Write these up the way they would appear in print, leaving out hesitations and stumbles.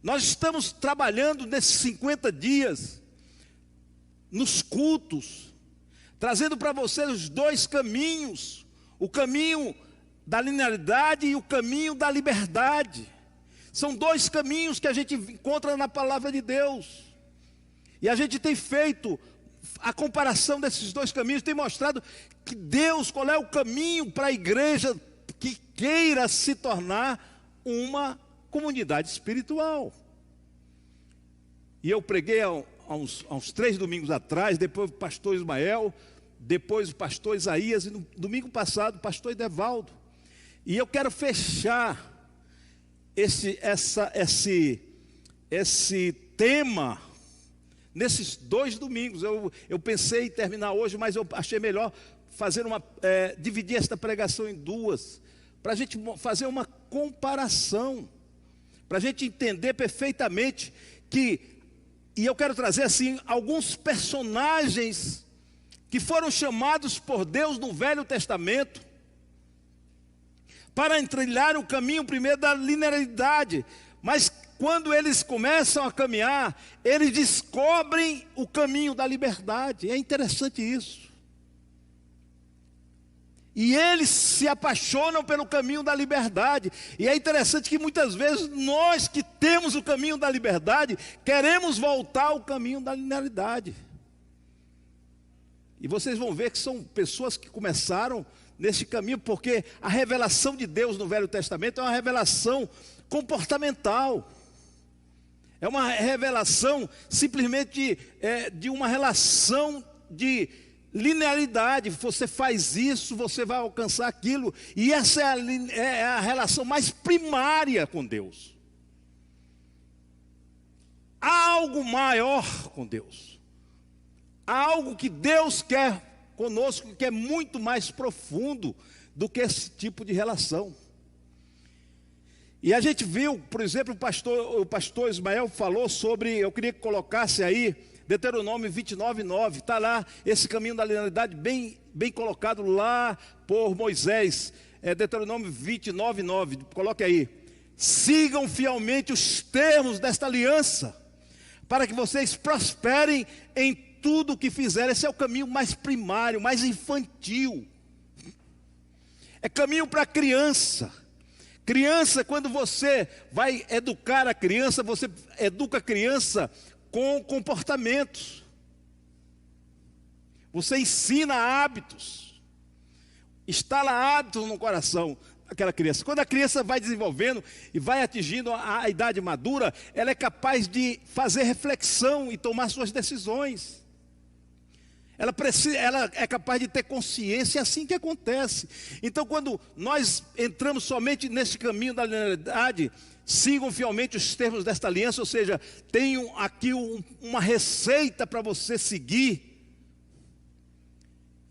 Nós estamos trabalhando nesses 50 dias, nos cultos, trazendo para vocês os dois caminhos, o caminho da linearidade e o caminho da liberdade. São dois caminhos que a gente encontra na palavra de Deus. E a gente tem feito a comparação desses dois caminhos, tem mostrado que Deus, qual é o caminho para a igreja que queira se tornar uma comunidade espiritual. E eu preguei há uns 3 domingos atrás, depois o pastor Ismael, depois o pastor Isaías, e no domingo passado o pastor Edevaldo. E eu quero fechar esse tema nesses 2 domingos. Eu pensei em terminar hoje, mas eu achei melhor fazer dividir esta pregação em 2, para a gente fazer uma comparação, para a gente entender perfeitamente e eu quero trazer assim alguns personagens que foram chamados por Deus no Velho Testamento para trilhar o caminho primeiro da linearidade, mas quando eles começam a caminhar, eles descobrem o caminho da liberdade. É interessante isso. E eles se apaixonam pelo caminho da liberdade. E é interessante que muitas vezes nós que temos o caminho da liberdade, queremos voltar ao caminho da linearidade. E vocês vão ver que são pessoas que começaram nesse caminho, porque a revelação de Deus no Velho Testamento é uma revelação comportamental. É uma revelação simplesmente de uma relação de linearidade. Você faz isso, você vai alcançar aquilo. E essa é a relação mais primária com Deus. Há algo maior com Deus. Há algo que Deus quer conosco, que é muito mais profundo do que esse tipo de relação. E a gente viu, por exemplo, o pastor Ismael falou sobre, eu queria que colocasse aí, Deuteronômio 29:9, está lá, esse caminho da linearidade bem colocado lá por Moisés, Deuteronômio 29:9, coloque aí. Sigam fielmente os termos desta aliança, para que vocês prosperem em tudo o que fizerem. Esse é o caminho mais primário, mais infantil. É caminho para criança. Criança, quando você vai educar a criança, você educa a criança com comportamentos. Você ensina hábitos. Instala hábitos no coração daquela criança. Quando a criança vai desenvolvendo e vai atingindo a idade madura, ela é capaz de fazer reflexão e tomar suas decisões. Ela é capaz de ter consciência, é assim que acontece. Então, quando nós entramos somente nesse caminho da linearidade, sigam fielmente os termos desta aliança, ou seja, tenho aqui uma receita para você seguir,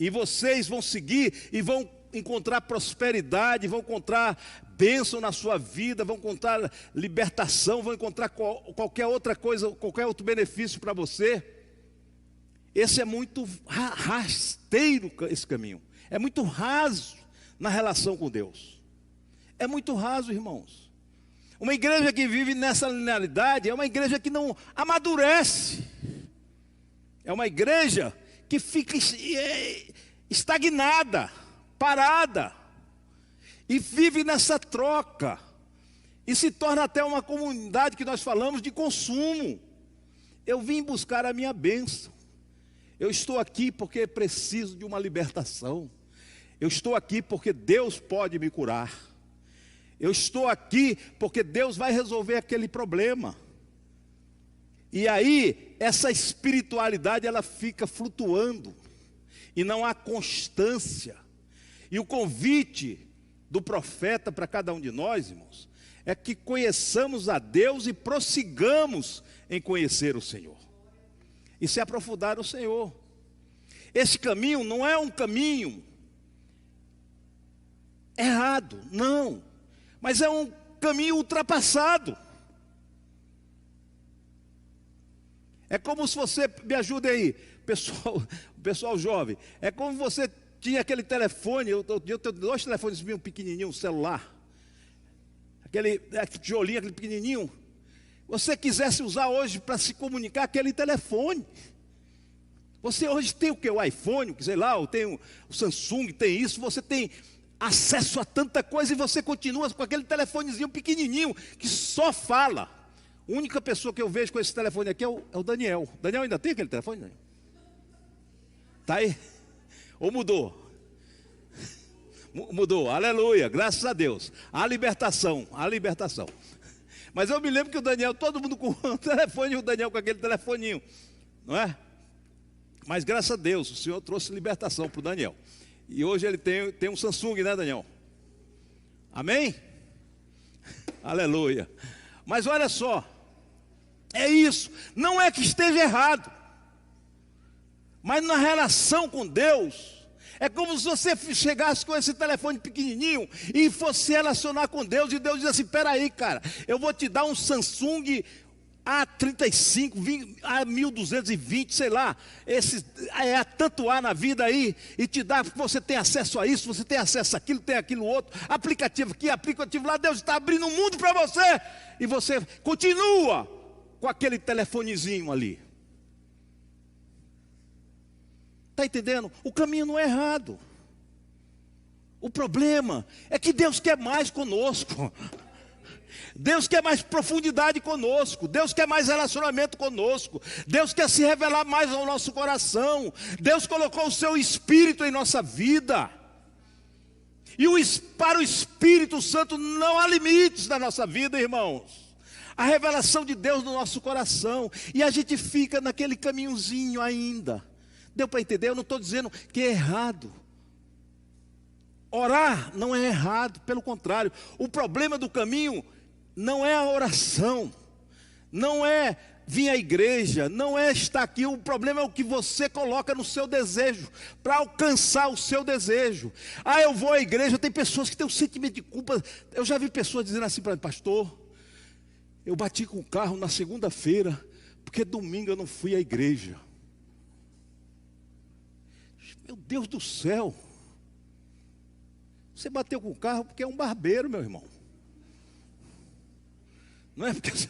e vocês vão seguir e vão encontrar prosperidade, vão encontrar bênção na sua vida, vão encontrar libertação, vão encontrar qualquer outra coisa, qualquer outro benefício para você. Esse é muito rasteiro, esse caminho. É muito raso na relação com Deus. É muito raso, irmãos. Uma igreja que vive nessa linearidade é uma igreja que não amadurece. É uma igreja que fica estagnada, parada. E vive nessa troca. E se torna até uma comunidade que nós falamos de consumo. Eu vim buscar a minha bênção. Eu estou aqui porque preciso de uma libertação. Eu estou aqui porque Deus pode me curar. Eu estou aqui porque Deus vai resolver aquele problema. E aí, essa espiritualidade, ela fica flutuando. E não há constância. E o convite do profeta para cada um de nós, irmãos, é que conheçamos a Deus e prossigamos em conhecer o Senhor. E se aprofundar no Senhor. Esse caminho não é um caminho errado, não. Mas é um caminho ultrapassado. É como se você, me ajude aí, pessoal jovem. É como você tinha aquele telefone, eu tenho 2 telefones meio pequenininhos, celular. Aquele tijolinho, aquele pequenininho. você quisesse usar hoje para se comunicar aquele telefone. Você hoje tem o que? O iPhone, sei lá, ou tem o Samsung, tem isso, você tem acesso a tanta coisa e você continua com aquele telefonezinho pequenininho que só fala. A única pessoa que eu vejo com esse telefone aqui é o Daniel. Daniel ainda tem aquele telefone? Daniel? Tá aí? Ou mudou? Mudou, aleluia, graças a Deus. A libertação. Mas eu me lembro que o Daniel, todo mundo com o telefone, e o Daniel com aquele telefoninho, não é? Mas graças a Deus, o Senhor trouxe libertação para o Daniel. E hoje ele tem um Samsung, né, Daniel? Amém? Aleluia. Mas olha só, é isso, não é que esteja errado, mas na relação com Deus, é como se você chegasse com esse telefone pequenininho e fosse se relacionar com Deus, e Deus diz assim: peraí, cara, eu vou te dar um Samsung A35, A1220, sei lá, há tanto A na vida aí, e te dá, você tem acesso a isso, você tem acesso àquilo, tem aquilo outro, aplicativo aqui, aplicativo lá, Deus está abrindo um mundo para você, e você continua com aquele telefonezinho ali. Está entendendo? O caminho não é errado. O problema é que Deus quer mais conosco. Deus quer mais profundidade conosco. Deus quer mais relacionamento conosco. Deus quer se revelar mais ao nosso coração. Deus colocou o seu Espírito em nossa vida. E para o Espírito Santo não há limites na nossa vida, irmãos. A revelação de Deus no nosso coração. E a gente fica naquele caminhozinho ainda. Deu para entender? Eu não estou dizendo que é errado. Orar não é errado, pelo contrário. O problema do caminho não é a oração, não é vir à igreja, não é estar aqui. O problema é o que você coloca no seu desejo, para alcançar o seu desejo. Ah, eu vou à igreja. Tem pessoas que têm um sentimento de culpa. Eu já vi pessoas dizendo assim para mim: pastor, eu bati com o carro na segunda-feira, porque domingo eu não fui à igreja. Meu Deus do céu, você bateu com o carro porque é um barbeiro, meu irmão. Não é porque você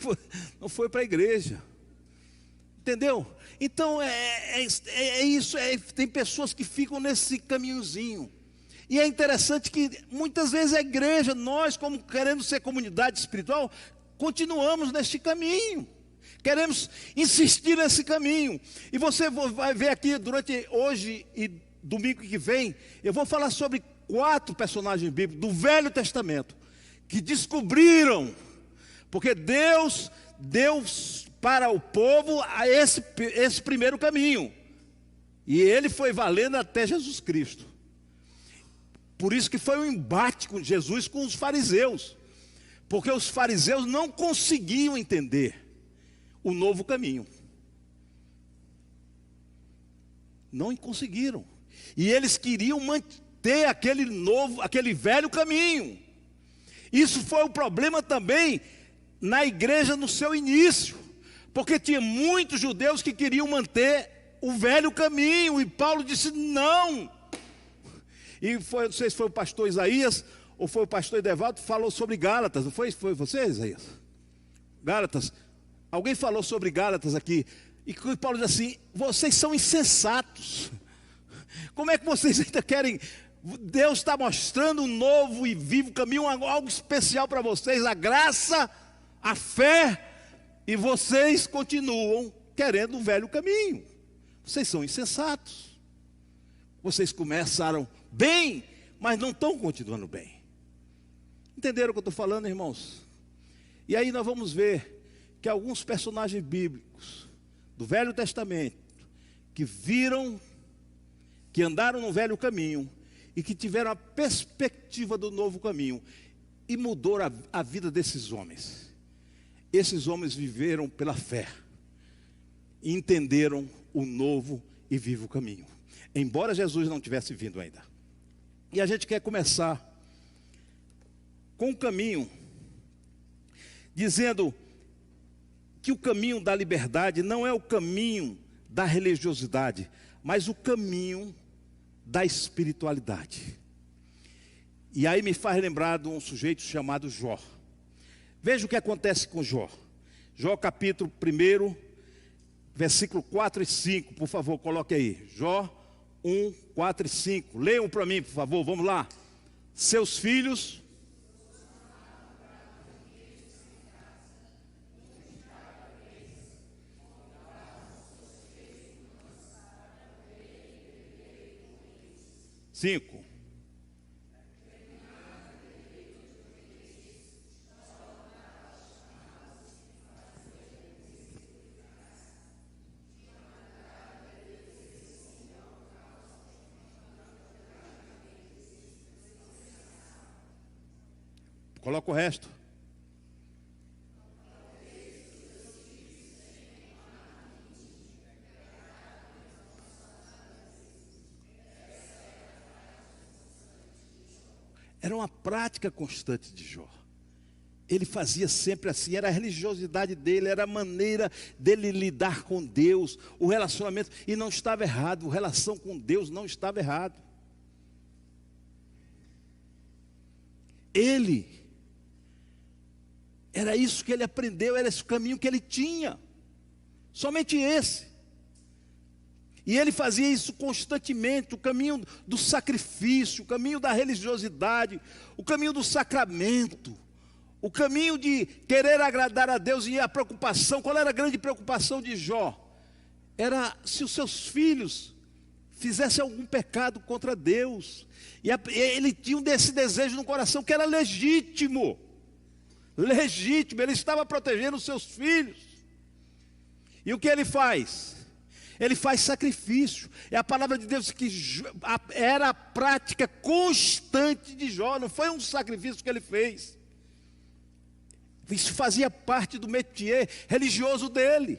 não foi para a igreja. Entendeu? Então é isso, tem pessoas que ficam nesse caminhozinho. E é interessante que muitas vezes a igreja, nós como querendo ser comunidade espiritual, continuamos neste caminho. Queremos insistir nesse caminho. E você vai ver aqui durante hoje e domingo que vem, eu vou falar sobre 4 personagens bíblicos do Velho Testamento que descobriram, porque Deus deu para o povo esse primeiro caminho, e ele foi valendo até Jesus Cristo. Por isso que foi um embate com Jesus, com os fariseus, porque os fariseus não conseguiam entender o novo caminho, não conseguiram. E eles queriam manter aquele velho caminho. Isso foi o problema também na igreja no seu início, porque tinha muitos judeus que queriam manter o velho caminho, e Paulo disse não. E não sei se foi o pastor Isaías ou foi o pastor Edevaldo que falou sobre Gálatas, não foi? Foi você, Isaías? Gálatas. Alguém falou sobre Gálatas aqui, e Paulo diz assim: vocês são insensatos. Como é que vocês ainda querem? Deus está mostrando um novo e vivo caminho, algo especial para vocês, a graça, a fé, e vocês continuam querendo o velho caminho. Vocês são insensatos. Vocês começaram bem, mas não estão continuando bem. Entenderam o que eu estou falando, irmãos? E aí nós vamos ver que alguns personagens bíblicos do Velho Testamento que viram, que andaram no velho caminho e que tiveram a perspectiva do novo caminho, e mudou a vida desses homens. Esses homens viveram pela fé e entenderam o novo e vivo caminho, embora Jesus não tivesse vindo ainda. E a gente quer começar com o caminho, dizendo que o caminho da liberdade não é o caminho da religiosidade, mas o caminho da espiritualidade. E aí me faz lembrar de um sujeito chamado Jó. Veja o que acontece com Jó. Jó capítulo 1, versículo 4 e 5, por favor, coloque aí. Jó 1, 4 e 5. Leiam para mim, por favor, vamos lá. Seus filhos... Cinco. Coloca o resto. Era uma prática constante de Jó. Ele fazia sempre assim, era a religiosidade dele, era a maneira dele lidar com Deus, o relacionamento, e não estava errado, a relação com Deus não estava errado. Era isso que ele aprendeu, era esse o caminho que ele tinha, somente esse. E ele fazia isso constantemente, o caminho do sacrifício, o caminho da religiosidade, o caminho do sacramento, o caminho de querer agradar a Deus. E a preocupação, qual era a grande preocupação de Jó? Era se os seus filhos fizessem algum pecado contra Deus. E ele tinha esse desejo no coração que era legítimo. Legítimo, ele estava protegendo os seus filhos. E o que ele faz? Ele faz sacrifício. É a palavra de Deus que era a prática constante de Jó. Não foi um sacrifício que ele fez. Isso fazia parte do métier religioso dele.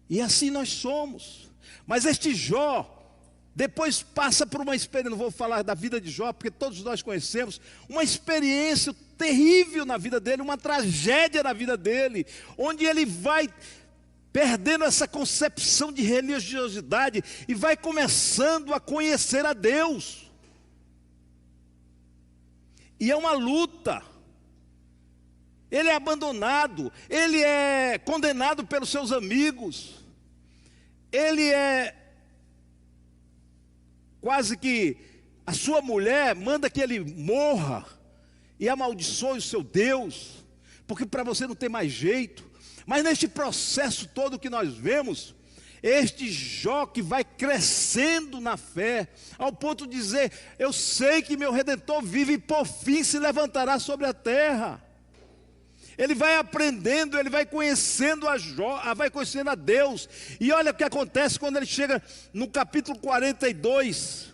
E assim nós somos. Mas este Jó depois passa por uma experiência, não vou falar da vida de Jó, porque todos nós conhecemos, uma experiência terrível na vida dele, uma tragédia na vida dele, onde ele vai perdendo essa concepção de religiosidade e vai começando a conhecer a Deus. E é uma luta. Ele é abandonado, ele é condenado pelos seus amigos, ele é quase que a sua mulher manda que ele morra e amaldiçoe o seu Deus, porque para você não tem mais jeito. Mas neste processo todo que nós vemos, este Jó que vai crescendo na fé, ao ponto de dizer: eu sei que meu Redentor vive e por fim se levantará sobre a terra. Ele vai aprendendo, ele vai conhecendo vai conhecendo a Deus. E olha o que acontece quando ele chega no capítulo 42,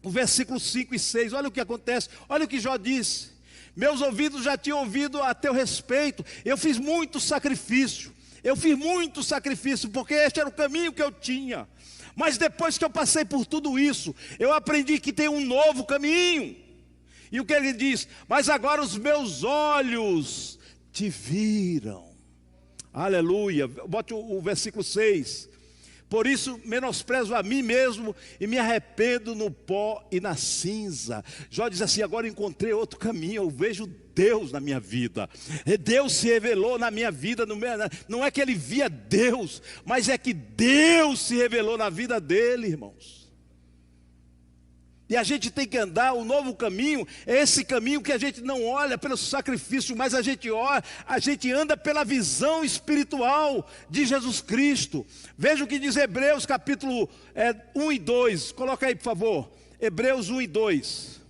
o versículo 5 e 6. Olha o que acontece, olha o que Jó diz: meus ouvidos já tinham ouvido a teu respeito, eu fiz muito sacrifício, porque este era o caminho que eu tinha. Mas depois que eu passei por tudo isso, eu aprendi que tem um novo caminho. E o que ele diz? Mas agora os meus olhos te viram. Aleluia. Bote o versículo 6. Por isso menosprezo a mim mesmo e me arrependo no pó e na cinza. Jó diz assim: agora encontrei outro caminho, eu vejo Deus na minha vida. Deus se revelou na minha vida. Não é que ele via Deus, mas é que Deus se revelou na vida dele, irmãos. E a gente tem que andar, o novo caminho é esse caminho que a gente não olha pelo sacrifício, mas a gente anda pela visão espiritual de Jesus Cristo. Veja o que diz Hebreus capítulo 1 e 2, coloca aí por favor, Hebreus 1 e 2.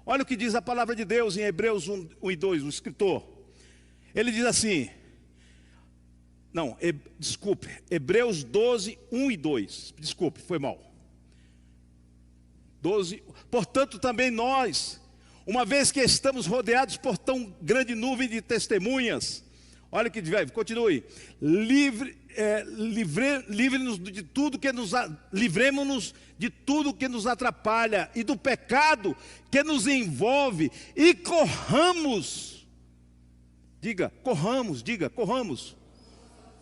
Olha o que diz a palavra de Deus em Hebreus 1 e 2, o escritor. Ele diz assim, Hebreus 12, 1 e 2, desculpe, foi mal. 12, portanto também nós, uma vez que estamos rodeados por tão grande nuvem de testemunhas, olha que continue, livremos-nos de tudo que nos atrapalha e do pecado que nos envolve e corramos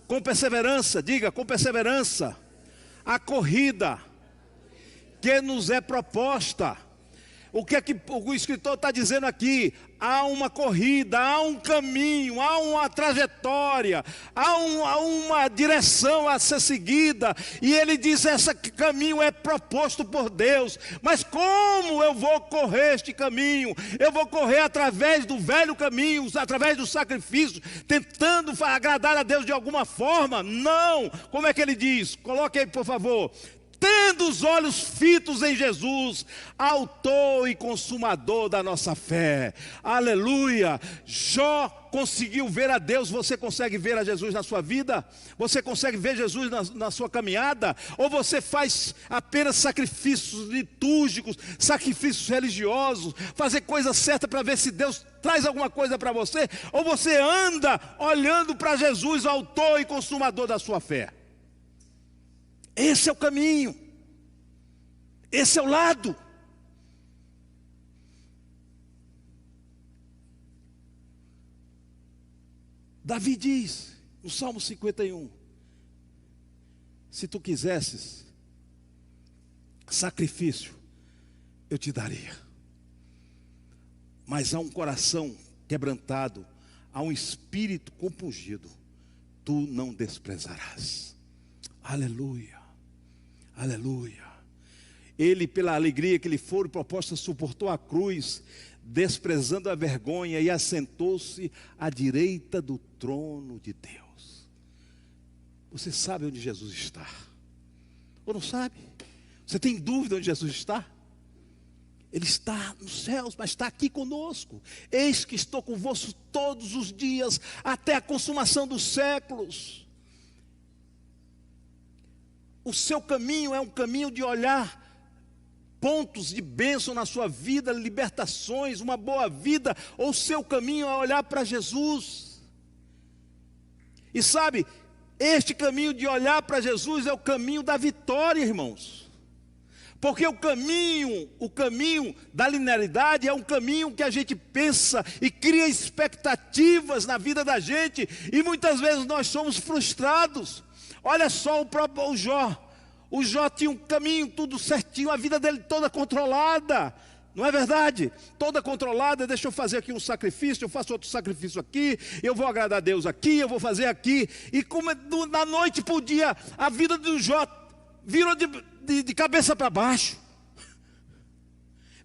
com perseverança, a corrida que nos é proposta, O que é que o escritor está dizendo aqui? Há uma corrida, há um caminho, há uma trajetória, há uma direção a ser seguida. E ele diz: esse caminho é proposto por Deus. Mas como eu vou correr este caminho? Eu vou correr através do velho caminho, através do sacrifício, tentando agradar a Deus de alguma forma? Não! Como é que ele diz? Coloque aí, por favor. Tendo os olhos fitos em Jesus, autor e consumador da nossa fé. Aleluia! Jó conseguiu ver a Deus. Você consegue ver a Jesus na sua vida? Você consegue ver Jesus na sua caminhada? Ou você faz apenas sacrifícios litúrgicos, sacrifícios religiosos, fazer coisa certa para ver se Deus traz alguma coisa para você? Ou você anda olhando para Jesus, autor e consumador da sua fé? Esse é o caminho, esse é o lado. Davi diz no Salmo 51: se tu quisesses sacrifício, eu te daria, mas há um coração quebrantado, há um espírito compungido, tu não desprezarás. Aleluia. Aleluia. Ele, pela alegria que lhe for proposta, suportou a cruz, desprezando a vergonha, e assentou-se à direita do trono de Deus. Você sabe onde Jesus está? Ou não sabe? Você tem dúvida onde Jesus está? Ele está nos céus, mas está aqui conosco. Eis que estou convosco todos os dias, até a consumação dos séculos. O seu caminho é um caminho de olhar pontos de bênção na sua vida, libertações, uma boa vida. Ou o seu caminho é olhar para Jesus. E sabe, este caminho de olhar para Jesus é o caminho da vitória, irmãos. Porque o caminho da linearidade é um caminho que a gente pensa e cria expectativas na vida da gente, e muitas vezes nós somos frustrados. Olha só o próprio Jó. O Jó tinha um caminho tudo certinho, a vida dele toda controlada. Não é verdade? Toda controlada. Deixa eu fazer aqui um sacrifício, eu faço outro sacrifício aqui, eu vou agradar a Deus aqui, eu vou fazer aqui. E como da noite para o dia, a vida do Jó virou de cabeça para baixo.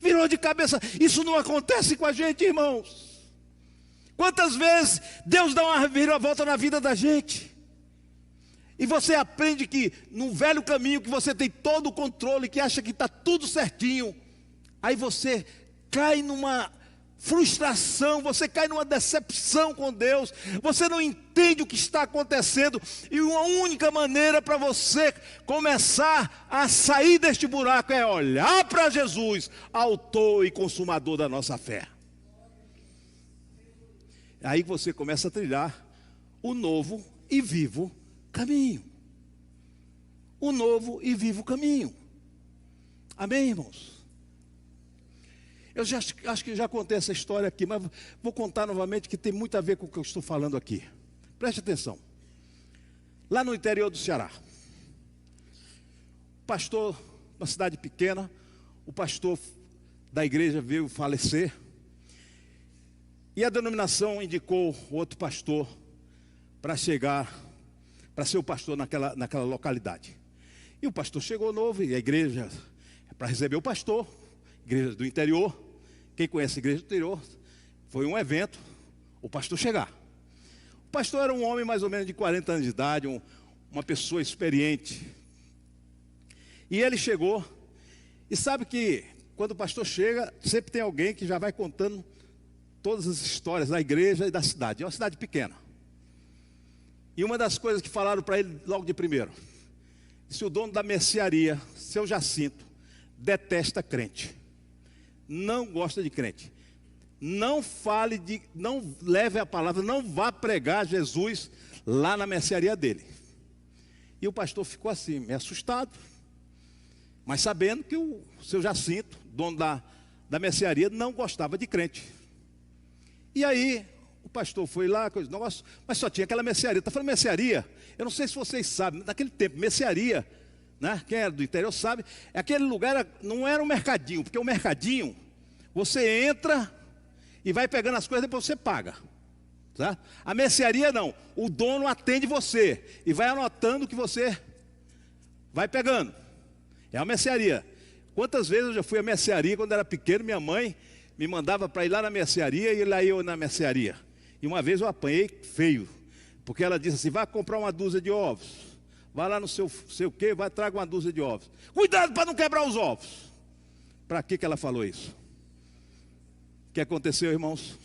Virou de cabeça. Isso não acontece com a gente, irmãos. Quantas vezes Deus dá uma reviravolta na vida da gente? E você aprende que no velho caminho, que você tem todo o controle, que acha que está tudo certinho, aí você cai numa frustração, você cai numa decepção com Deus, você não entende o que está acontecendo, e uma única maneira para você começar a sair deste buraco é olhar para Jesus, autor e consumador da nossa fé. Aí você começa a trilhar o novo e vivo caminho. O novo e vivo caminho. Amém, irmãos? Eu já acho que já contei essa história aqui, mas vou contar novamente, que tem muito a ver com o que eu estou falando aqui. Preste atenção. Lá no interior do Ceará, pastor, uma cidade pequena, o pastor da igreja veio falecer, e a denominação indicou outro pastor para ser o pastor naquela localidade. E o pastor chegou novo, e a igreja, para receber o pastor, igreja do interior, quem conhece a igreja do interior, foi um evento, o pastor chegar. O pastor era um homem mais ou menos de 40 anos de idade, uma pessoa experiente. E ele chegou, e sabe que quando o pastor chega, sempre tem alguém que já vai contando todas as histórias da igreja e da cidade. É uma cidade pequena. E uma das coisas que falaram para ele logo de primeiro, se o dono da mercearia, seu Jacinto, detesta crente, não gosta de crente, não leve a palavra, não vá pregar Jesus lá na mercearia dele. E o pastor ficou assim, meio assustado, mas sabendo que o seu Jacinto, dono da mercearia, não gostava de crente. E aí o pastor foi lá, negócio, mas só tinha aquela mercearia. Está falando mercearia? Eu não sei se vocês sabem, naquele tempo, mercearia, né? Quem era do interior sabe, aquele lugar não era um mercadinho, porque o mercadinho Você entra e vai pegando as coisas, depois você paga. Tá? A mercearia não. O dono atende você e vai anotando o que você vai pegando. É a mercearia. Quantas vezes eu já fui à mercearia quando era pequeno, minha mãe me mandava para ir lá na mercearia e lá eu na mercearia. E uma vez eu apanhei feio, porque ela disse assim: vai comprar uma dúzia de ovos. Vai lá no seu quê, vai traga uma dúzia de ovos. Cuidado para não quebrar os ovos. Para que ela falou isso? O que aconteceu, irmãos?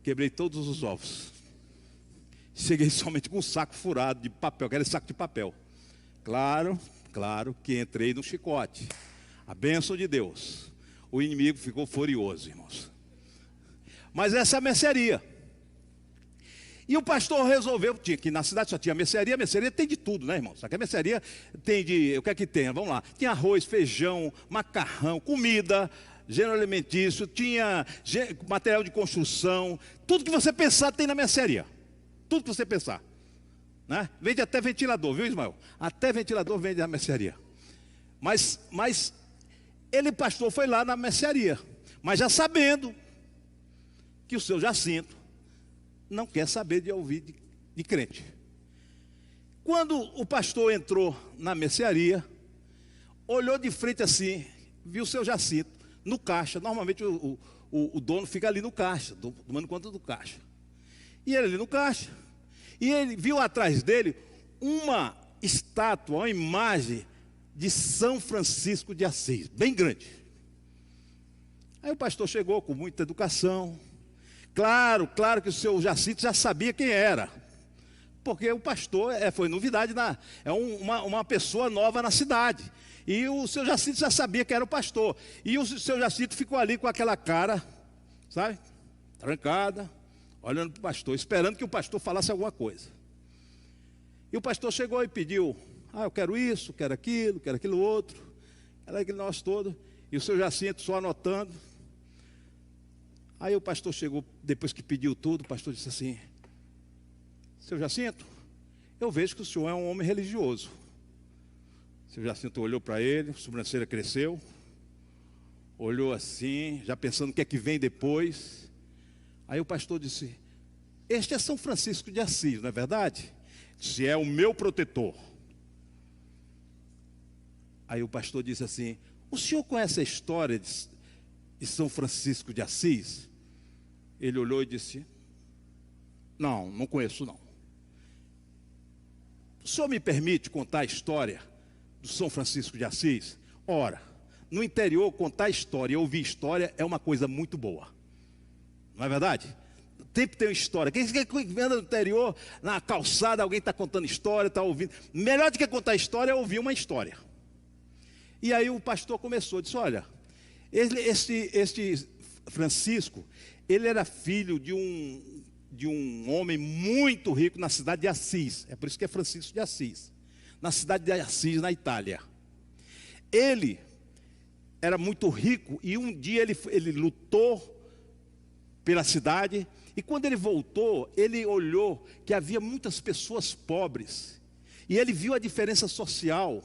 Quebrei todos os ovos. Cheguei somente com um saco furado de papel, aquele saco de papel. Claro que entrei no chicote. A bênção de Deus. O inimigo ficou furioso, irmãos. Mas essa é a mercearia. E o pastor resolveu, que na cidade só tinha mercearia. A mercearia tem de tudo, né, irmãos? Só que a mercearia tem de, o que é que tem? Vamos lá. Tinha arroz, feijão, macarrão, comida, gênero alimentício, tinha material de construção. Tudo que você pensar tem na mercearia. Tudo que você pensar, né? Vende até ventilador, viu, Ismael? Até ventilador vende na mercearia. Mas ele, pastor, foi lá na mercearia, mas já sabendo que o seu Jacinto não quer saber de ouvir de crente. Quando o pastor entrou na mercearia, olhou de frente assim, viu o seu Jacinto no caixa. Normalmente o dono fica ali no caixa, tomando conta do caixa. E ele ali no caixa, e ele viu atrás dele uma estátua, uma imagem de São Francisco de Assis, bem grande. Aí o pastor chegou com muita educação. Claro que o seu Jacinto já sabia quem era, porque o pastor foi novidade, uma pessoa nova na cidade. E o seu Jacinto já sabia que era o pastor. E o seu Jacinto ficou ali com aquela cara, sabe, trancada, olhando para o pastor, esperando que o pastor falasse alguma coisa. E o pastor chegou e pediu: eu quero isso, quero aquilo outro, quero aquele nosso todo. E o seu Jacinto só anotando. Aí o pastor chegou, depois que pediu tudo, o pastor disse assim: seu Jacinto, eu vejo que o senhor é um homem religioso. O seu Jacinto olhou para ele, a sobrancelha cresceu, olhou assim, já pensando o que é que vem depois. Aí o pastor disse: este é São Francisco de Assis, não é verdade? Se é o meu protetor. Aí o pastor disse assim: o senhor conhece a história de São Francisco de Assis? Ele olhou e disse: não conheço não. O senhor me permite contar a história do São Francisco de Assis? Ora, no interior contar história e ouvir história é uma coisa muito boa, não é verdade? Sempre tem uma história. Quem anda no interior, na calçada, alguém está contando história, está ouvindo. Melhor do que contar história é ouvir uma história. E aí o pastor começou, disse: olha, este Francisco, ele era filho de um homem muito rico na cidade de Assis. É por isso que é Francisco de Assis. Na cidade de Assis, na Itália. Ele era muito rico e um dia ele lutou pela cidade. E quando ele voltou, ele olhou que havia muitas pessoas pobres. E ele viu a diferença social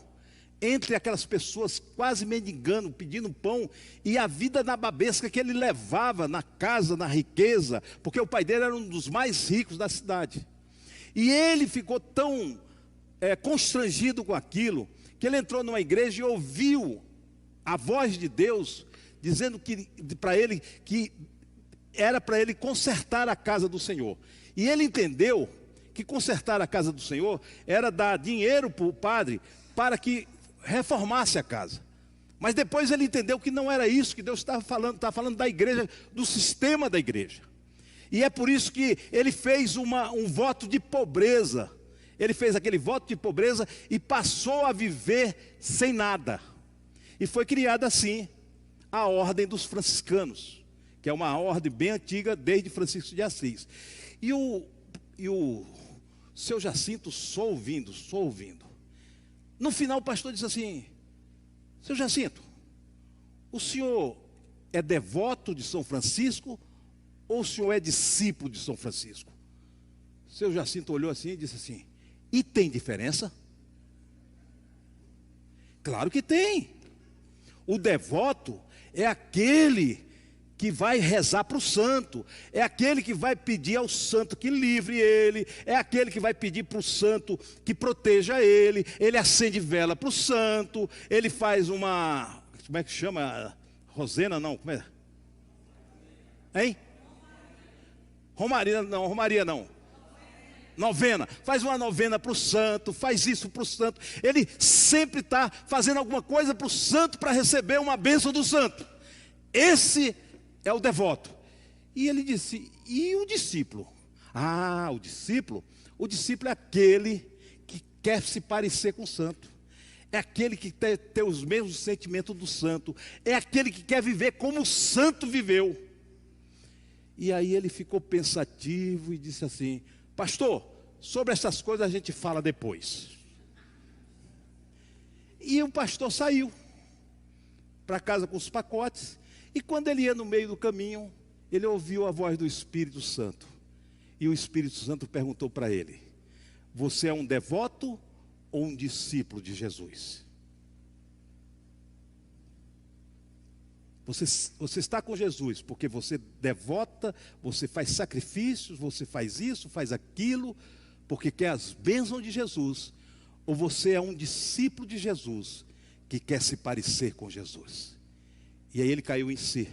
entre aquelas pessoas quase mendigando, pedindo pão, e a vida nababesca que ele levava na casa, na riqueza, porque o pai dele era um dos mais ricos da cidade. E ele ficou tão constrangido com aquilo, que ele entrou numa igreja e ouviu a voz de Deus, dizendo para ele que era para ele consertar a casa do Senhor. E ele entendeu que consertar a casa do Senhor era dar dinheiro para o padre, para que reformasse a casa. Mas depois ele entendeu que não era isso que Deus estava falando da igreja, do sistema da igreja. E é por isso que ele fez um voto de pobreza. Ele fez aquele voto de pobreza e passou a viver sem nada. E foi criada assim a ordem dos franciscanos, que é uma ordem bem antiga desde Francisco de Assis. E o seu Jacinto só ouvindo. No final o pastor disse assim: seu Jacinto, o senhor é devoto de São Francisco ou o senhor é discípulo de São Francisco? Seu Jacinto olhou assim e disse assim: e tem diferença? Claro que tem. O devoto é aquele que vai rezar para o santo, é aquele que vai pedir ao santo que livre ele, é aquele que vai pedir para o santo que proteja ele, ele acende vela para o santo, ele faz uma, como é que chama? Rosena não, como é? Hein? Romaria não. Novena, faz uma novena para o santo, faz isso para o santo. Ele sempre está fazendo alguma coisa para o santo para receber uma bênção do santo. Esse é o devoto. E ele disse, e o discípulo? O discípulo é aquele que quer se parecer com o santo. É aquele que quer ter os mesmos sentimentos do santo. É aquele que quer viver como o santo viveu. E aí ele ficou pensativo e disse assim: pastor, sobre essas coisas a gente fala depois. E o pastor saiu para casa com os pacotes. E quando ele ia no meio do caminho, ele ouviu a voz do Espírito Santo. E o Espírito Santo perguntou para ele: você é um devoto ou um discípulo de Jesus? Você está com Jesus porque você devota, você faz sacrifícios, você faz isso, faz aquilo, porque quer as bênçãos de Jesus, ou você é um discípulo de Jesus que quer se parecer com Jesus? E aí ele caiu em si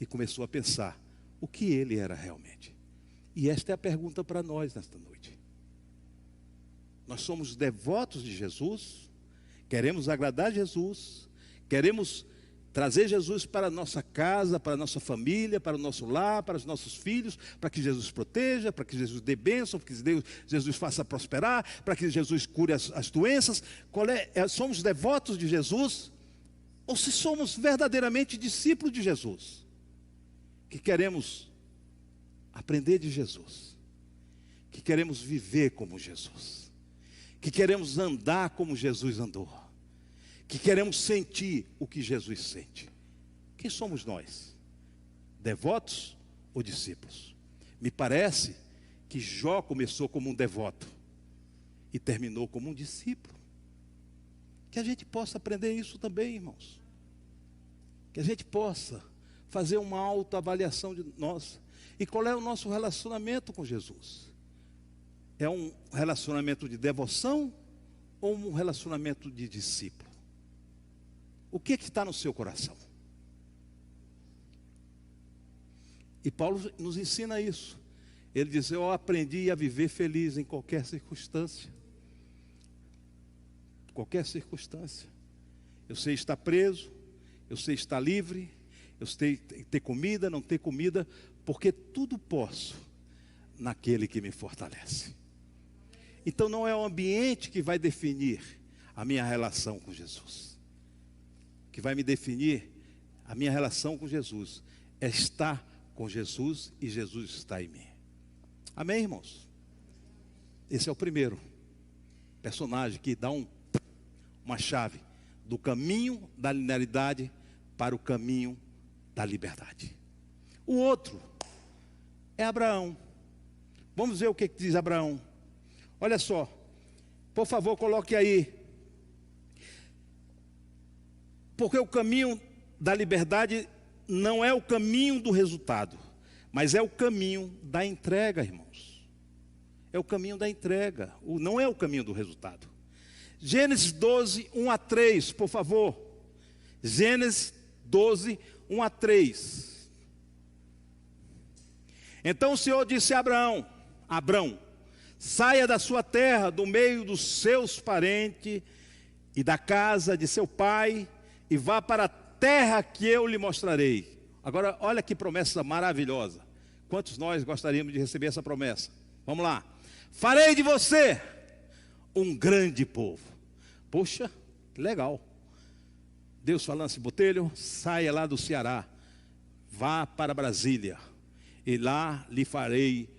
e começou a pensar o que ele era realmente. E esta é a pergunta para nós nesta noite. Nós somos devotos de Jesus, queremos agradar Jesus, queremos trazer Jesus para a nossa casa, para a nossa família, para o nosso lar, para os nossos filhos, para que Jesus proteja, para que Jesus dê bênção, para que Jesus faça prosperar, para que Jesus cure as doenças. Somos devotos de Jesus? Ou se somos verdadeiramente discípulos de Jesus, que queremos aprender de Jesus, que queremos viver como Jesus, que queremos andar como Jesus andou, que queremos sentir o que Jesus sente. Quem somos nós? Devotos ou discípulos? Me parece que Jó começou como um devoto e terminou como um discípulo. Que a gente possa aprender isso também, irmãos. Que a gente possa fazer uma autoavaliação de nós. E qual é o nosso relacionamento com Jesus? É um relacionamento de devoção ou um relacionamento de discípulo? O que está no seu coração? E Paulo nos ensina isso. Ele diz: eu aprendi a viver feliz em qualquer circunstância. Qualquer circunstância. Eu sei estar preso, eu sei estar livre, eu sei ter comida, não ter comida, porque tudo posso naquele que me fortalece. Então não é o ambiente que vai definir a minha relação com Jesus. O que vai me definir a minha relação com Jesus é estar com Jesus e Jesus está em mim. Amém, irmãos? Esse é o primeiro personagem que dá uma chave do caminho da linearidade para o caminho da liberdade. O outro é Abraão. Vamos ver o que diz Abraão. Olha só, por favor, coloque aí. Porque o caminho da liberdade não é o caminho do resultado, mas é o caminho da entrega, irmãos. É o caminho da entrega, não é o caminho do resultado. Gênesis 12, 1 a 3, por favor. Gênesis 12, 1 a 3. Então o Senhor disse a Abrão, saia da sua terra, do meio dos seus parentes e da casa de seu pai, e vá para a terra que eu lhe mostrarei. Agora, olha que promessa maravilhosa. Quantos nós gostaríamos de receber essa promessa? Vamos lá. Farei de você um grande povo. Poxa, que legal. Deus falando assim: Botelho, saia lá do Ceará, vá para Brasília, e lá lhe farei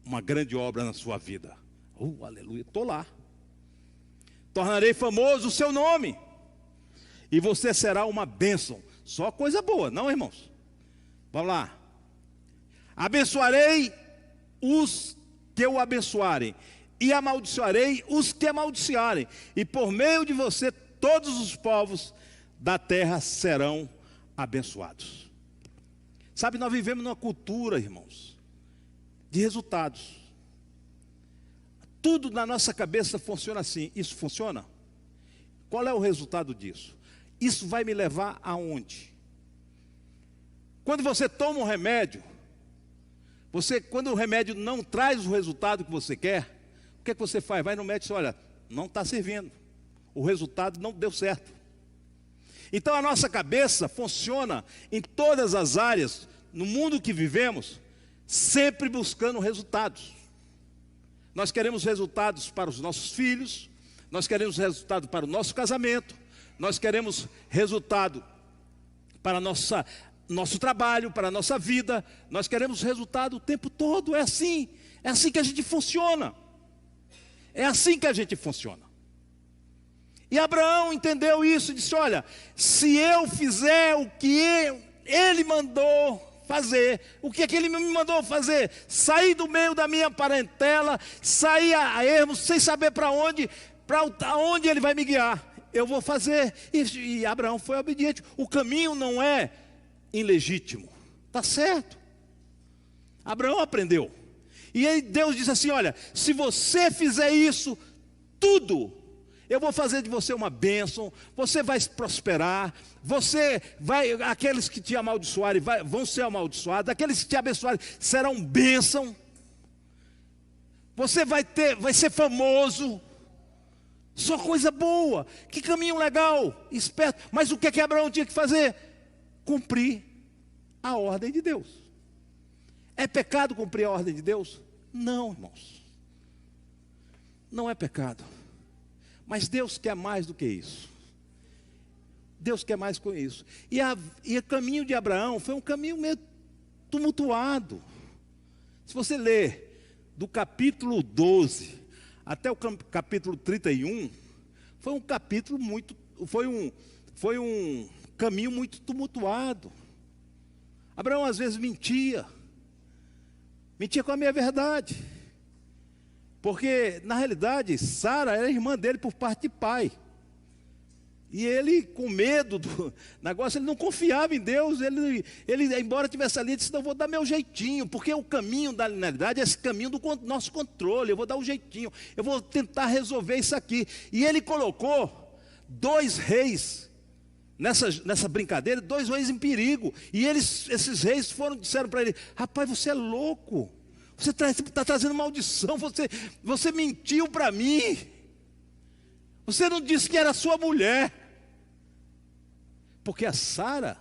uma grande obra na sua vida. Aleluia, estou lá. Tornarei famoso o seu nome, e você será uma bênção. Só coisa boa, não, irmãos? Vamos lá. Abençoarei os que o abençoarem, e amaldiçoarei os que amaldiçoarem, e por meio de você todos os povos da terra serão abençoados. Sabe, nós vivemos numa cultura, irmãos, de resultados. Tudo na nossa cabeça funciona assim. Isso funciona? Qual é o resultado disso? Isso vai me levar aonde? Quando você toma um remédio, quando o remédio não traz o resultado que você quer, o que é que você faz? Vai no médico e diz, olha, não está servindo. O resultado não deu certo. Então a nossa cabeça funciona em todas as áreas, no mundo que vivemos, sempre buscando resultados. Nós queremos resultados para os nossos filhos, nós queremos resultado para o nosso casamento, nós queremos resultado para nosso trabalho, para a nossa vida, nós queremos resultado o tempo todo. É assim que a gente funciona. É assim que a gente funciona. E Abraão entendeu isso e disse, olha, se eu fizer o que ele mandou fazer, o que é que ele me mandou fazer? Sair do meio da minha parentela, sair a ermo, sem saber para onde ele vai me guiar. Eu vou fazer. E Abraão foi obediente. O caminho não é ilegítimo, está certo. Abraão aprendeu. E aí Deus disse assim, olha, se você fizer isso, tudo, eu vou fazer de você uma bênção, você vai prosperar, aqueles que te amaldiçoarem vão ser amaldiçoados, aqueles que te abençoarem serão bênção, você vai ser famoso, só coisa boa, que caminho legal, esperto. Mas o que é que Abraão tinha que fazer? Cumprir a ordem de Deus. É pecado cumprir a ordem de Deus? Não, irmãos, não é pecado. Mas Deus quer mais do que isso. Deus quer mais com isso. E o caminho de Abraão foi um caminho meio tumultuado. Se você ler do capítulo 12 até o capítulo 31, foi um caminho muito tumultuado. Abraão às vezes mentia com a meia verdade. Porque, na realidade, Sara era irmã dele por parte de pai. E ele, com medo do negócio, ele não confiava em Deus. Ele embora tivesse ali, disse, não, eu vou dar meu jeitinho. Porque o caminho da linearidade é esse caminho do nosso controle. Eu vou dar um jeitinho. Eu vou tentar resolver isso aqui. E ele colocou 2 reis nessa brincadeira, 2 reis em perigo. E esses reis disseram para ele, rapaz, você é louco. Você está trazendo maldição, você mentiu para mim. Você não disse que era sua mulher. Porque a Sara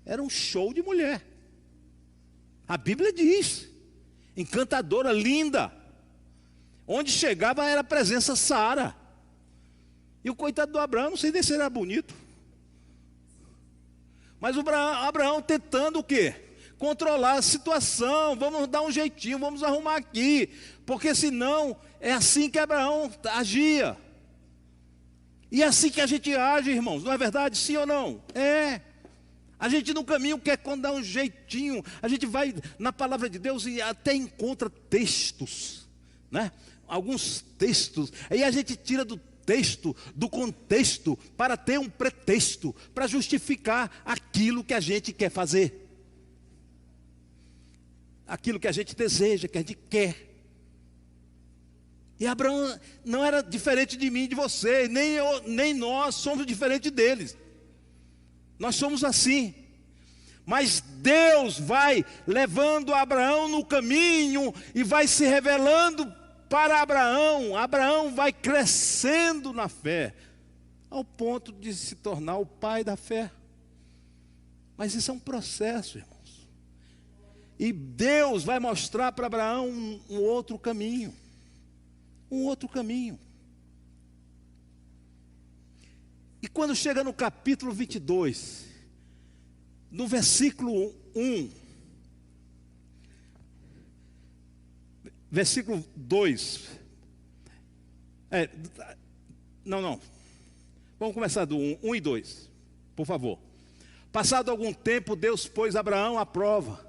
era um show de mulher. A Bíblia diz, encantadora, linda. Onde chegava era a presença Sara. E o coitado do Abraão, não sei nem se era bonito. Mas o Abraão tentando o quê? Controlar a situação, vamos dar um jeitinho, vamos arrumar aqui, porque senão é assim que Abraão agia. E é assim que a gente age, irmãos, não é verdade? Sim ou não? É. A gente no caminho quer quando dá um jeitinho, a gente vai na palavra de Deus e até encontra textos, né? Alguns textos, aí a gente tira do texto, do contexto, para ter um pretexto, para justificar aquilo que a gente quer fazer. Aquilo que a gente deseja, que a gente quer. E Abraão não era diferente de mim e de você, nem nós somos diferentes deles. Nós somos assim. Mas Deus vai levando Abraão no caminho e vai se revelando para Abraão. Abraão vai crescendo na fé, ao ponto de se tornar o pai da fé. Mas isso é um processo, irmão. E Deus vai mostrar para Abraão um outro caminho. Um outro caminho. E quando chega no capítulo 22, no versículo 1, versículo 2, não, vamos começar do 1 e 2, por favor. Passado algum tempo, Deus pôs Abraão à prova.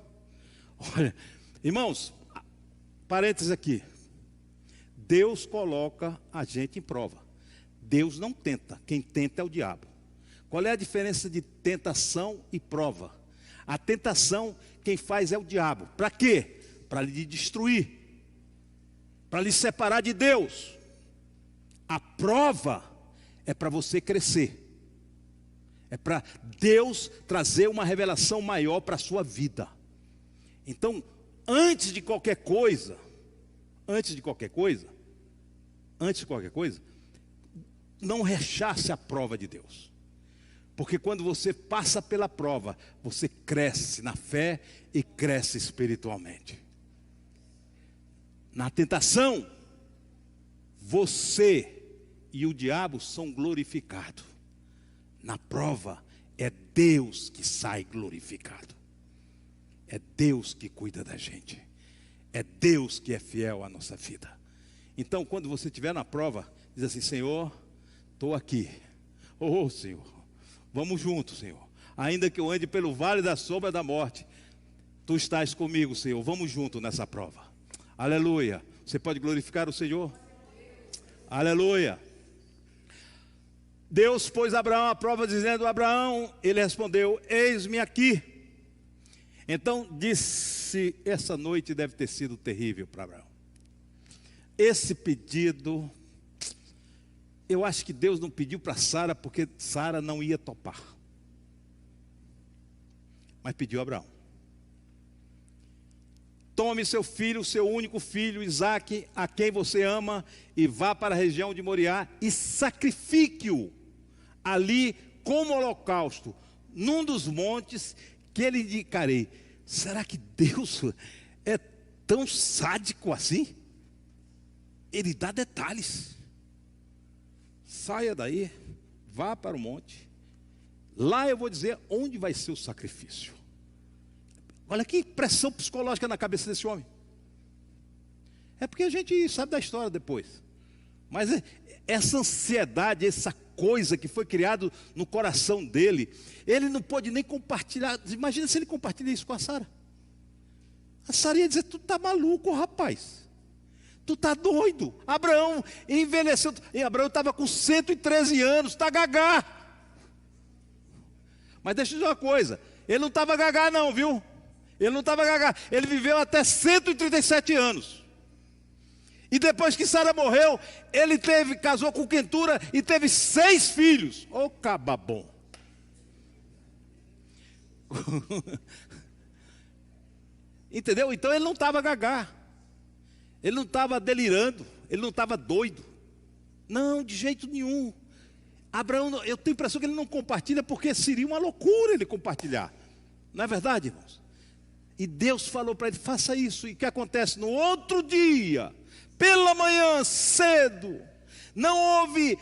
Olha, irmãos, parênteses aqui. Deus coloca a gente em prova. Deus não tenta, quem tenta é o diabo. Qual é a diferença de tentação e prova? A tentação, quem faz é o diabo. Para quê? Para lhe destruir, para lhe separar de Deus. A prova é para você crescer. É para Deus trazer uma revelação maior para a sua vida. Então, antes de qualquer coisa, não rechace a prova de Deus. Porque quando você passa pela prova, você cresce na fé e cresce espiritualmente. Na tentação, você e o diabo são glorificados. Na prova, é Deus que sai glorificado. É Deus que cuida da gente. É Deus que é fiel à nossa vida. Então, quando você estiver na prova, diz assim: Senhor, estou aqui. Oh, Senhor, vamos juntos, Senhor. Ainda que eu ande pelo vale da sombra da morte, Tu estás comigo, Senhor. Vamos juntos nessa prova. Aleluia. Você pode glorificar o Senhor? Aleluia. Deus pôs Abraão à prova, dizendo: Abraão, ele respondeu: eis-me aqui. Então disse: essa noite deve ter sido terrível para Abraão. Esse pedido, eu acho que Deus não pediu para Sara, porque Sara não ia topar, mas pediu a Abraão: tome seu filho, seu único filho, Isaque, a quem você ama, e vá para a região de Moriá e sacrifique-o ali como holocausto, num dos montes que ele indicarei. Será que Deus é tão sádico assim? Ele dá detalhes. Saia daí, vá para o monte. Lá eu vou dizer onde vai ser o sacrifício. Olha que pressão psicológica na cabeça desse homem. É porque a gente sabe da história depois. Mas essa ansiedade, essa coisa que foi criado no coração dele, ele não pôde nem compartilhar. Imagina se ele compartilha isso com a Sara. A Sara ia dizer: tu tá maluco, rapaz. Tu tá doido. Abraão envelheceu. E Abraão estava com 113 anos, está gagá. Mas deixa eu dizer uma coisa: ele não estava gagá não, viu? Ele não estava gagá. Ele viveu até 137 anos. E depois que Sara morreu, ele casou com Quentura e teve 6 filhos. Ô cababom. Entendeu? Então ele não estava gagá. Ele não estava delirando. Ele não estava doido. Não, de jeito nenhum. Abraão, eu tenho a impressão que ele não compartilha, porque seria uma loucura ele compartilhar. Não é verdade, irmãos? E Deus falou para ele: faça isso. E o que acontece? No outro dia, pela manhã, cedo, não houve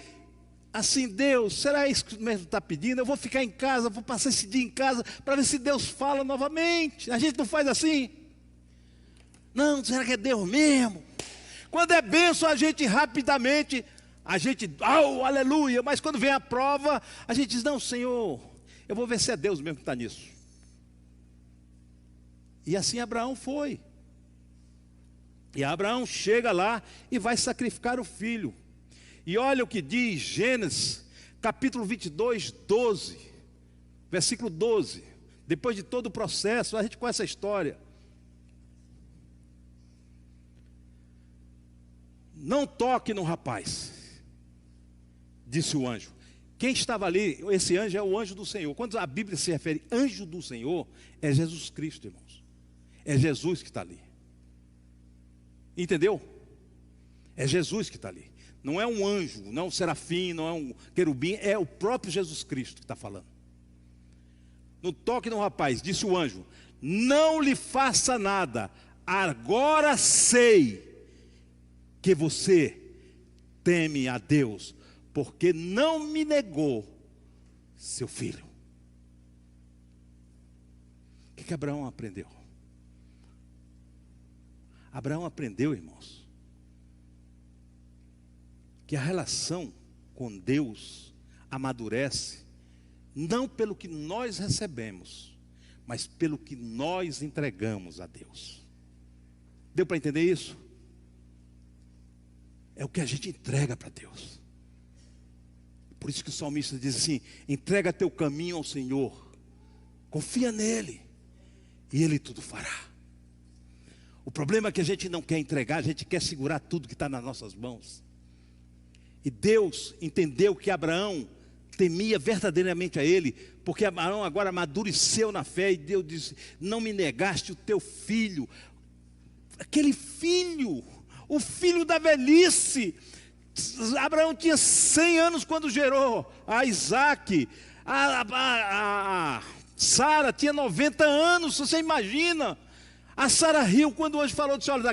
assim: Deus, será isso que mesmo está pedindo? Eu vou ficar em casa, vou passar esse dia em casa, para ver se Deus fala novamente. A gente não faz assim. Não, será que é Deus mesmo? Quando é bênção, a gente rapidamente, aleluia. Mas quando vem a prova, a gente diz: não, Senhor, eu vou ver se é Deus mesmo que está nisso. E assim Abraão foi. E Abraão chega lá e vai sacrificar o filho. E olha o que diz Gênesis, capítulo 22, 12. Versículo 12. Depois de todo o processo, a gente conhece a história. Não toque no rapaz, disse o anjo. Quem estava ali, esse anjo é o anjo do Senhor. Quando a Bíblia se refere anjo do Senhor, é Jesus Cristo, irmãos. É Jesus que está ali. Entendeu? É Jesus que está ali. Não é um anjo, não é um serafim, não é um querubim, é o próprio Jesus Cristo que está falando. No toque no rapaz, disse o anjo: não lhe faça nada, agora sei que você teme a Deus, porque não me negou seu filho. O que Abraão aprendeu? Abraão aprendeu, irmãos, que a relação com Deus amadurece não pelo que nós recebemos, mas pelo que nós entregamos a Deus. Deu para entender isso? É o que a gente entrega para Deus. Por isso que o salmista diz assim: entrega teu caminho ao Senhor, confia nele, e Ele tudo fará. O problema é que a gente não quer entregar, a gente quer segurar tudo que está nas nossas mãos. E Deus entendeu que Abraão temia verdadeiramente a Ele, porque Abraão agora amadureceu na fé, e Deus disse: não me negaste o teu filho, aquele filho, o filho da velhice. Abraão tinha 100 anos quando gerou a Isaac, a Sara tinha 90 anos, você imagina. A Sara riu quando o anjo falou, disse: olha,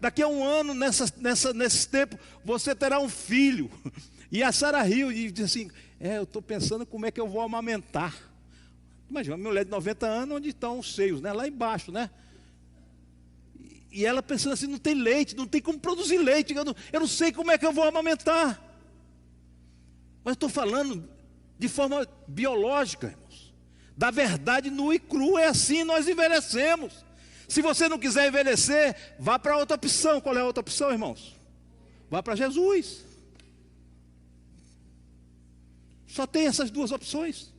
daqui a um ano, nesse tempo, você terá um filho. E a Sara riu e disse assim: eu estou pensando como é que eu vou amamentar. Imagina, uma mulher de 90 anos, onde estão os seios, né? Lá embaixo, né? E ela pensando assim: não tem leite, não tem como produzir leite, eu não sei como é que eu vou amamentar. Mas estou falando de forma biológica, irmãos. Da verdade nua e crua, é assim nós envelhecemos. Se você não quiser envelhecer, vá para outra opção. Qual é a outra opção, irmãos? Vá para Jesus. Só tem essas duas opções.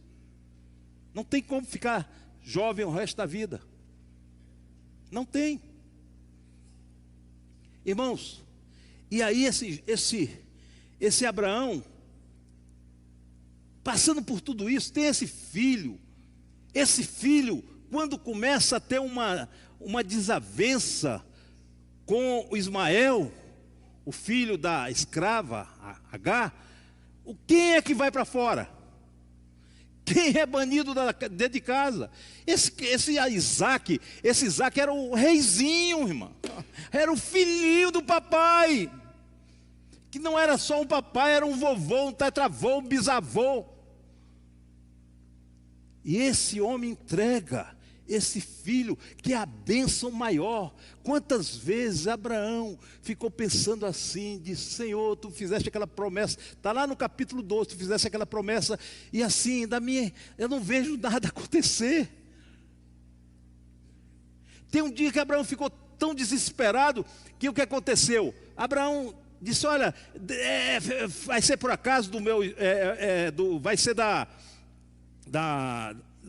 Não tem como ficar jovem o resto da vida. Não tem. Irmãos, e aí esse Abraão, passando por tudo isso, tem esse filho. Esse filho, quando começa a ter uma desavença com o Ismael, o filho da escrava Agar, quem é que vai para fora? Quem é banido dentro de casa? Esse Isaac era o reizinho, irmão. Era o filhinho do papai. Que não era só um papai, era um vovô, um tetravô, um bisavô. E esse homem entrega esse filho, que é a bênção maior. Quantas vezes Abraão ficou pensando assim, disse: Senhor, tu fizeste aquela promessa, está lá no capítulo 12, tu fizeste aquela promessa, e assim, eu não vejo nada acontecer. Tem um dia que Abraão ficou tão desesperado, que o que aconteceu? Abraão disse: olha, vai ser por acaso vai ser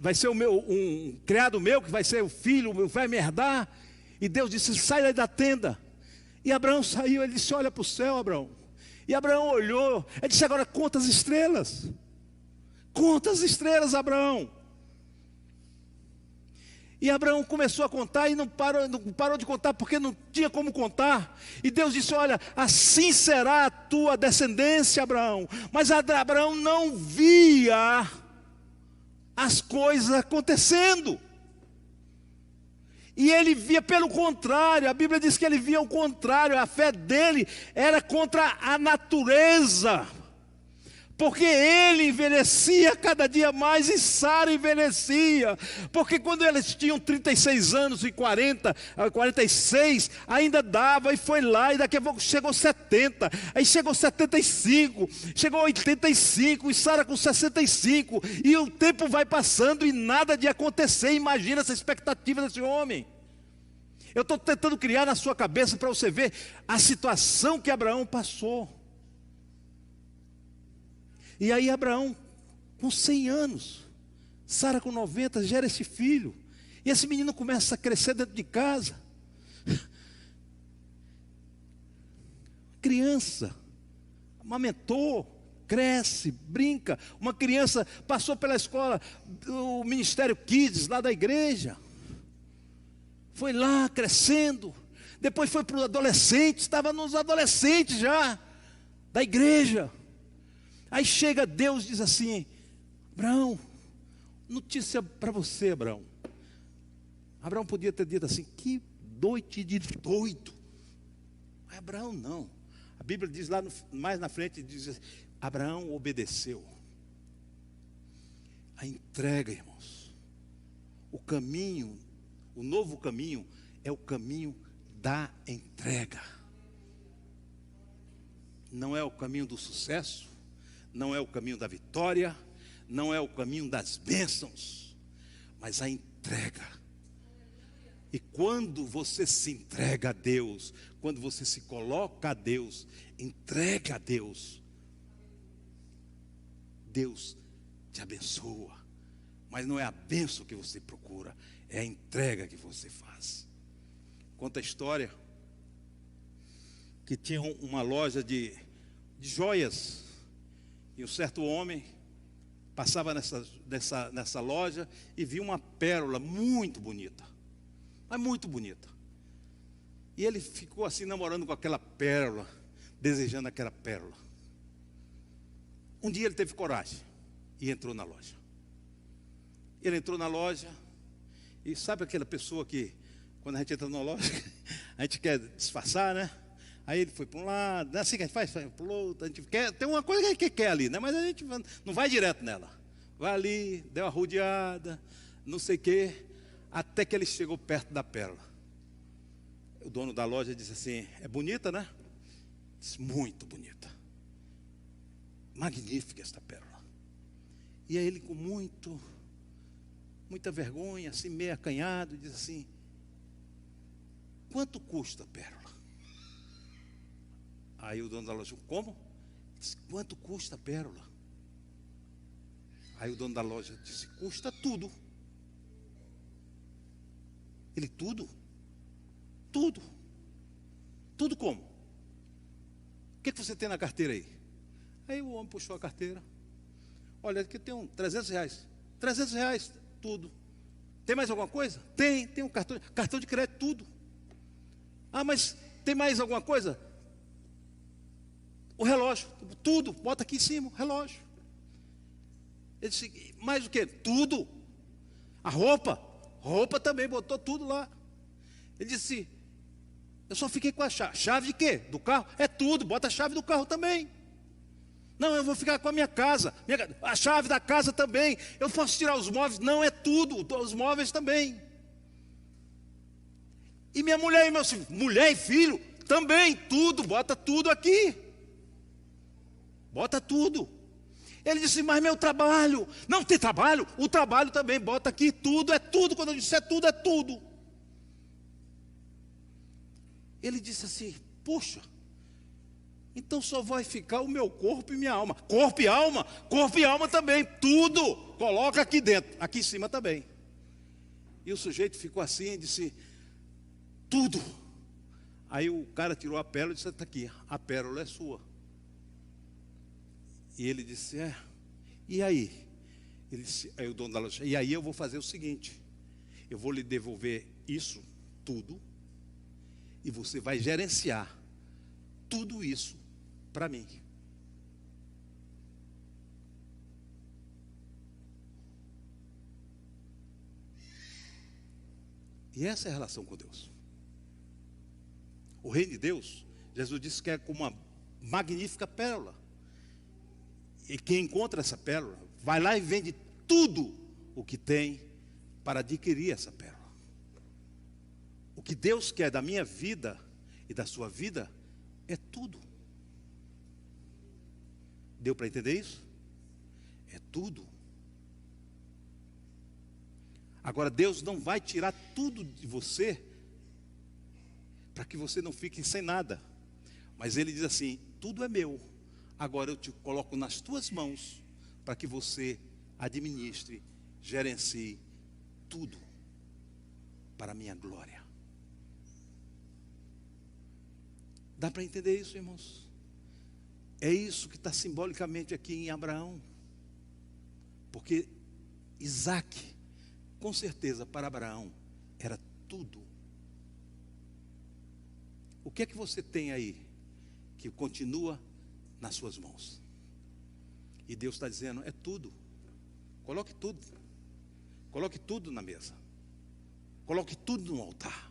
vai ser um criado meu, que vai ser o filho, vai me herdar. E Deus disse: sai daí da tenda. E Abraão saiu, ele disse: olha para o céu, Abraão. E Abraão olhou, ele disse: agora conta as estrelas. Conta as estrelas, Abraão. E Abraão começou a contar e não parou de contar, porque não tinha como contar. E Deus disse: olha, assim será a tua descendência, Abraão. Mas Abraão não via as coisas acontecendo. E ele via pelo contrário, a Bíblia diz que ele via o contrário, a fé dele era contra a natureza. Porque ele envelhecia cada dia mais e Sara envelhecia. Porque quando eles tinham 36 anos e 46, ainda dava, e foi lá, e daqui a pouco chegou 70, aí chegou 75, chegou 85, e Sara com 65, e o tempo vai passando e nada de acontecer. Imagina essa expectativa desse homem. Eu estou tentando criar na sua cabeça para você ver a situação que Abraão passou. E aí Abraão, com 100 anos, Sara com 90, gera esse filho. E esse menino começa a crescer dentro de casa. Criança, amamentou, cresce, brinca. Uma criança passou pela escola, o Ministério Kids, lá da igreja. Foi lá crescendo. Depois foi para os adolescentes, estava nos adolescentes já, da igreja. Aí chega Deus e diz assim: Abraão, notícia para você, Abraão. Abraão podia ter dito assim: que noite de doido. Mas Abraão não. A Bíblia diz lá mais na frente, diz assim: Abraão obedeceu. A entrega, irmãos. O caminho, o novo caminho é o caminho da entrega. Não é o caminho do sucesso, não é o caminho da vitória, não é o caminho das bênçãos, mas a entrega. E quando você se entrega a Deus, quando você se coloca a Deus, entrega a Deus, Deus te abençoa. Mas não é a bênção que você procura, é a entrega que você faz. Conta a história que tinha uma loja de joias, e um certo homem passava nessa loja e viu uma pérola muito bonita, mas muito bonita. E ele ficou assim namorando com aquela pérola, desejando aquela pérola. Um dia ele teve coragem e entrou na loja. Ele entrou na loja e sabe aquela pessoa que, quando a gente entra na loja, a gente quer disfarçar, né? Aí ele foi para um lado, não é assim que a gente faz para o outro, a gente quer, tem uma coisa que a gente quer ali, né? Mas a gente não vai direto nela. Vai ali, deu uma rodeada, não sei o quê, até que ele chegou perto da pérola. O dono da loja disse assim, é bonita, né? Disse, muito bonita. Magnífica esta pérola. E aí ele com muita vergonha, assim, meio acanhado, diz assim, quanto custa a pérola? Aí o dono da loja, como? Disse, quanto custa a pérola? Aí o dono da loja disse, custa tudo. Ele, tudo? Tudo. Tudo como? O que você tem na carteira aí? Aí o homem puxou a carteira. Olha, aqui tem R$300. R$300, tudo. Tem mais alguma coisa? Tem um cartão de crédito, tudo. Ah, mas tem mais alguma coisa? O relógio, tudo, bota aqui em cima, o relógio. Ele disse, mais o quê? Tudo. A roupa também, botou tudo lá. Ele disse, eu só fiquei com a chave. Chave de quê? Do carro? É tudo, bota a chave do carro também. Não, eu vou ficar com a minha casa. A chave da casa também. Eu posso tirar os móveis? Não, é tudo, os móveis também. E minha mulher e meu filho? Mulher e filho? Também, tudo, bota tudo aqui. Bota tudo. Ele disse, mas meu trabalho? Não tem trabalho? O trabalho também, bota aqui tudo, é tudo. Quando eu disse é tudo, é tudo. Ele disse assim, puxa, então só vai ficar o meu corpo e minha alma. Corpo e alma também, tudo. Coloca aqui dentro, aqui em cima também. E o sujeito ficou assim e disse, tudo. Aí o cara tirou a pérola e disse, está aqui, a pérola é sua. E ele disse, e aí? Ele disse, aí o dono da loja, e aí eu vou fazer o seguinte, eu vou lhe devolver isso, tudo, e você vai gerenciar tudo isso para mim. E essa é a relação com Deus. O reino de Deus, Jesus disse que é como uma magnífica pérola. E quem encontra essa pérola, vai lá e vende tudo o que tem para adquirir essa pérola. O que Deus quer da minha vida e da sua vida é tudo. Deu para entender isso? É tudo. Agora Deus não vai tirar tudo de você para que você não fique sem nada. Mas Ele diz assim, tudo é meu. Agora eu te coloco nas tuas mãos para que você administre, gerencie tudo para a minha glória. Dá para entender isso, irmãos? É isso que está simbolicamente aqui em Abraão. Porque Isaac, com certeza para Abraão, era tudo. O que é que você tem aí que continua nas suas mãos? E Deus está dizendo, é tudo. Coloque tudo. Coloque tudo na mesa. Coloque tudo no altar.